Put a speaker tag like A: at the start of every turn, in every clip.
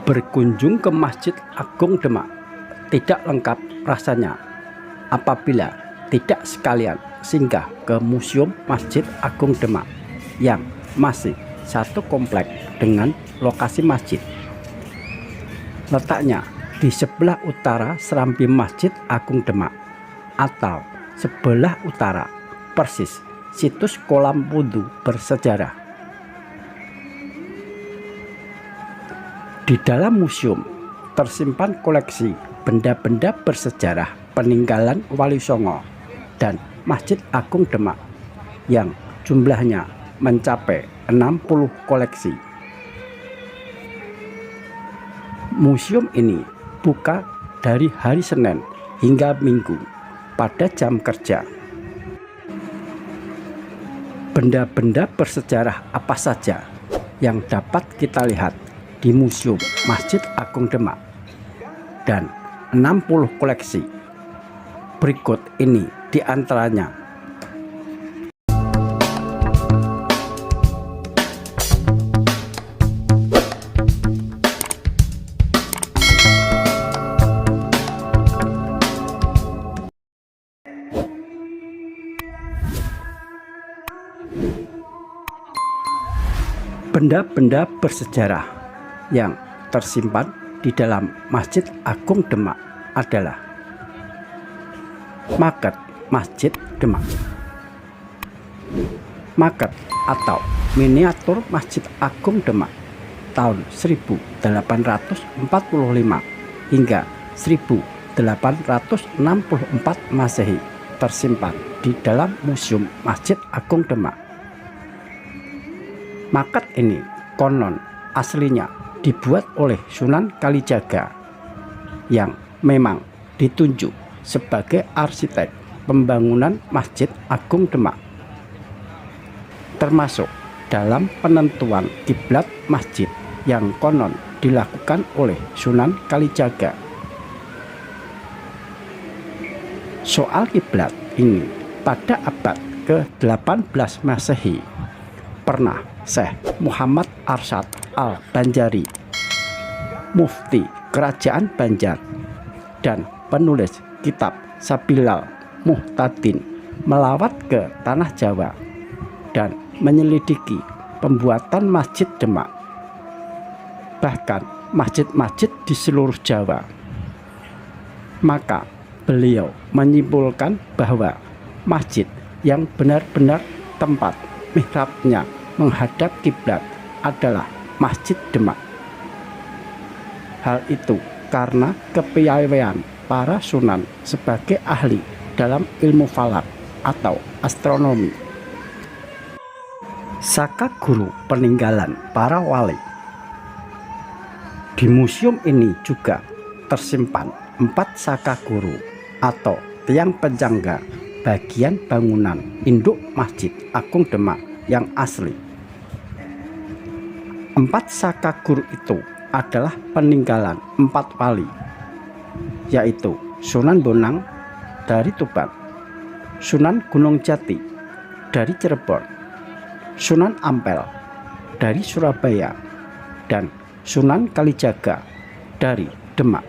A: Berkunjung ke Masjid Agung Demak tidak lengkap rasanya apabila tidak sekalian singgah ke Museum Masjid Agung Demak yang masih satu komplek dengan lokasi masjid. Letaknya di sebelah utara serambi Masjid Agung Demak atau sebelah utara persis situs kolam wudhu bersejarah. Di dalam museum tersimpan koleksi benda-benda bersejarah peninggalan Wali Songo dan Masjid Agung Demak yang jumlahnya mencapai 60 koleksi. Museum ini buka dari hari Senin hingga Minggu pada jam kerja. Benda-benda bersejarah apa saja yang dapat kita lihat di Museum Masjid Agung Demak dan 60 koleksi. Berikut ini diantaranya. Benda-benda bersejarah yang tersimpan di dalam Masjid Agung Demak adalah maket Masjid Demak. Maket atau miniatur Masjid Agung Demak tahun 1845 hingga 1864 Masehi tersimpan di dalam Museum Masjid Agung Demak. Maket ini konon aslinya dibuat oleh Sunan Kalijaga yang memang ditunjuk sebagai arsitek pembangunan Masjid Agung Demak, termasuk dalam penentuan kiblat masjid yang konon dilakukan oleh Sunan Kalijaga. Soal kiblat ini pada abad ke-18 Masehi pernah Syekh Muhammad Arsyad Al-Banjari, Mufti Kerajaan Banjar dan penulis kitab Sabilal Muhtadin melawat ke Tanah Jawa dan menyelidiki pembuatan Masjid Demak, bahkan masjid-masjid di seluruh Jawa. Maka beliau menyimpulkan bahwa masjid yang benar-benar tempat mihrabnya menghadap kiblat adalah Masjid Demak. Hal itu karena kepiawaian para sunan sebagai ahli dalam ilmu falak atau astronomi. Saka guru peninggalan para wali. Di museum ini juga tersimpan 4 saka guru atau tiang penjangga bagian bangunan induk Masjid Agung Demak yang asli. 4 saka guru itu adalah peninggalan 4 wali, yaitu Sunan Bonang dari Tuban, Sunan Gunung Jati dari Cirebon, Sunan Ampel dari Surabaya, dan Sunan Kalijaga dari Demak.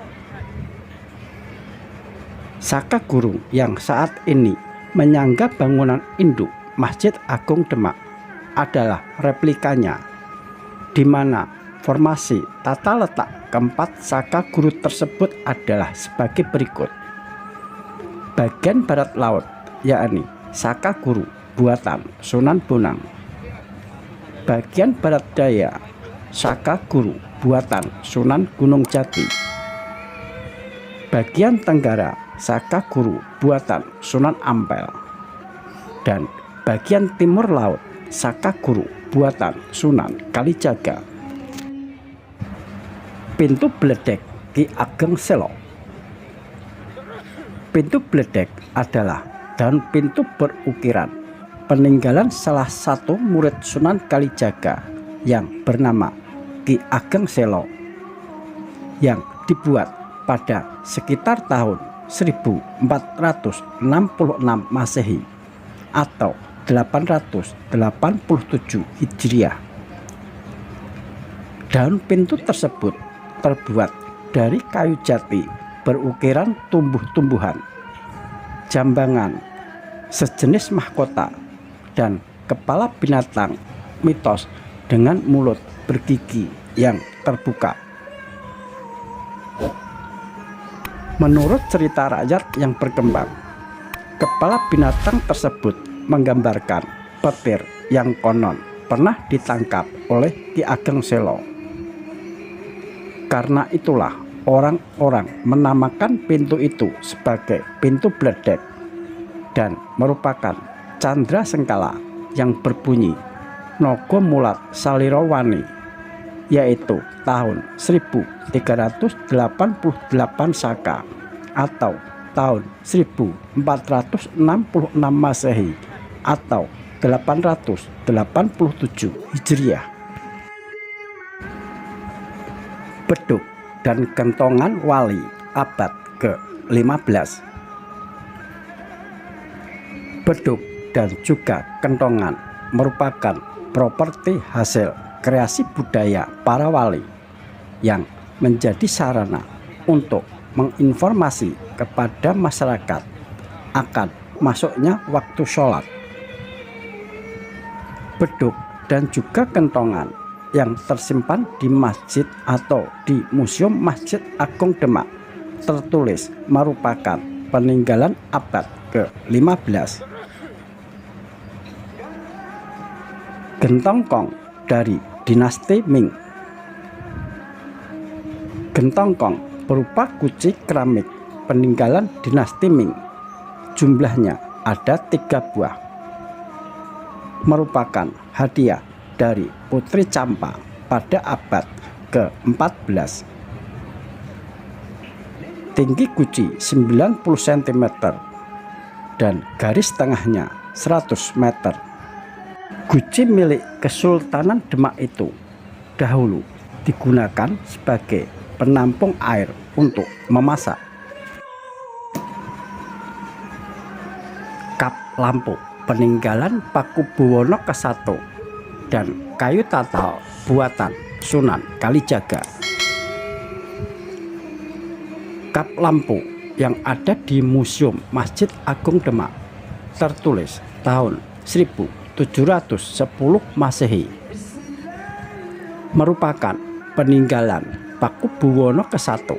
A: Saka guru yang saat ini menyangga bangunan induk Masjid Agung Demak adalah replikanya, di mana formasi tata letak keempat saka guru tersebut adalah sebagai berikut. Bagian barat laut, yakni saka guru buatan Sunan Bonang. Bagian barat daya, saka guru buatan Sunan Gunung Jati. Bagian tenggara, saka guru buatan Sunan Ampel. Dan bagian timur laut, saka guru buatan Sunan Kalijaga. Pintu Bledek Ki Ageng Selo. Pintu Bledek adalah daun pintu berukiran peninggalan salah satu murid Sunan Kalijaga yang bernama Ki Ageng Selo yang dibuat pada sekitar tahun 1466 Masehi atau 887 Hijriah. Daun pintu tersebut terbuat dari kayu jati berukiran tumbuh-tumbuhan, jambangan, sejenis mahkota, dan kepala binatang mitos dengan mulut bergigi yang terbuka. Menurut cerita rakyat yang berkembang, kepala binatang tersebut menggambarkan petir yang konon pernah ditangkap oleh Ki Ageng Selo. Karena itulah orang-orang menamakan pintu itu sebagai pintu bledek dan merupakan candra sengkala yang berbunyi Nogo Mulat Salirowani, yaitu tahun 1388 Saka atau tahun 1466 Masehi atau 887 Hijriah. Beduk dan kentongan wali abad ke-15. Beduk dan juga kentongan merupakan properti hasil kreasi budaya para wali yang menjadi sarana untuk menginformasi kepada masyarakat akan masuknya waktu sholat. Beduk dan juga kentongan yang tersimpan di masjid atau di Museum Masjid Agung Demak tertulis merupakan peninggalan abad ke-15. Gentongkong dari dinasti Ming. Gentongkong berupa guci keramik peninggalan dinasti Ming. Jumlahnya ada 3 buah. Merupakan hadiah dari Putri Campa pada abad ke-14. Tinggi guci 90 cm dan garis tengahnya 100 meter. Guci milik Kesultanan Demak itu dahulu digunakan sebagai penampung air untuk memasak. Kap lampu peninggalan Pakubuwono ke-1 dan kayu tatal buatan Sunan Kalijaga. Kap lampu yang ada di Museum Masjid Agung Demak tertulis tahun 1710 Masehi, merupakan peninggalan Pakubuwono ke-1.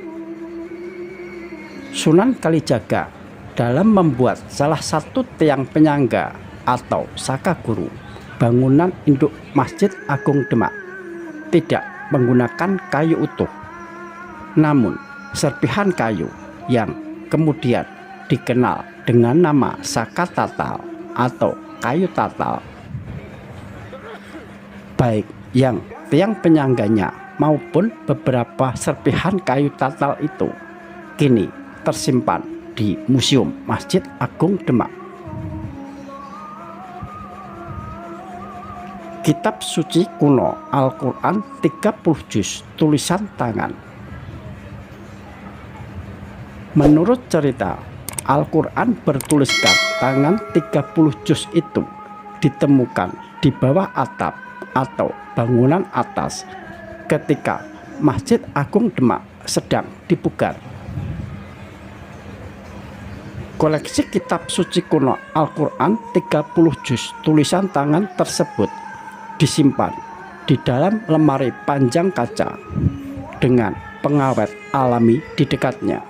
A: Sunan Kalijaga dalam membuat salah satu tiang penyangga atau sakaguru bangunan induk Masjid Agung Demak tidak menggunakan kayu utuh, namun serpihan kayu yang kemudian dikenal dengan nama saka tatal atau kayu tatal. Baik yang tiang penyangganya maupun beberapa serpihan kayu tatal itu kini tersimpan di Museum Masjid Agung Demak. Kitab suci kuno Al-Quran 30 juz tulisan tangan. Menurut cerita, Al-Quran bertuliskan tangan 30 juz itu ditemukan di bawah atap atau bangunan atas ketika Masjid Agung Demak sedang dipugar. Koleksi kitab suci kuno Al-Quran 30 juz tulisan tangan tersebut disimpan di dalam lemari panjang kaca dengan pengawet alami di dekatnya.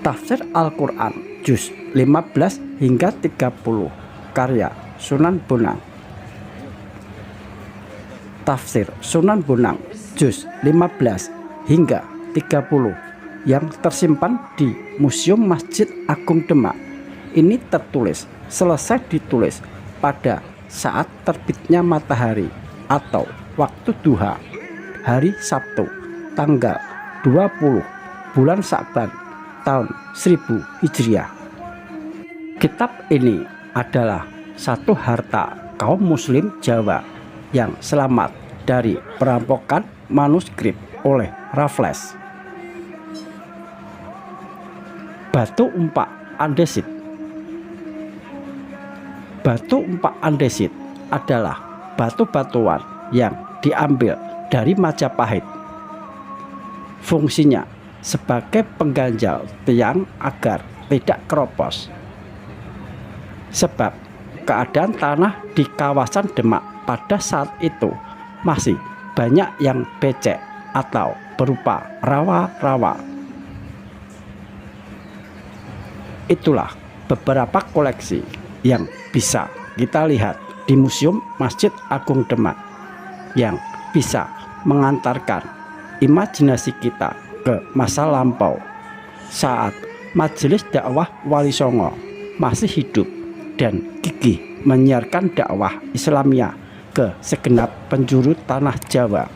A: Tafsir Al-Quran juz 15 hingga 30 karya Sunan Bonang. Tafsir Sunan Bonang juz 15 hingga 30 yang tersimpan di Museum Masjid Agung Demak ini tertulis selesai ditulis pada saat terbitnya matahari atau waktu duha hari Sabtu tanggal 20 bulan Sa'ban tahun 1000 Hijriah. Kitab ini adalah satu harta kaum muslim Jawa yang selamat dari perampokan manuskrip oleh Raffles. Batu umpak andesit. Batu umpak andesit adalah batu-batuan yang diambil dari Majapahit fungsinya sebagai pengganjal tiang agar tidak keropos. Sebab keadaan tanah di kawasan Demak pada saat itu masih banyak yang becek atau berupa rawa-rawa. Itulah beberapa koleksi yang bisa kita lihat di Museum Masjid Agung Demak yang bisa mengantarkan imajinasi kita ke masa lampau saat Majelis Dakwah Wali Songo masih hidup dan gigih menyiarkan dakwah Islamiyah ke segenap penjuru tanah Jawa.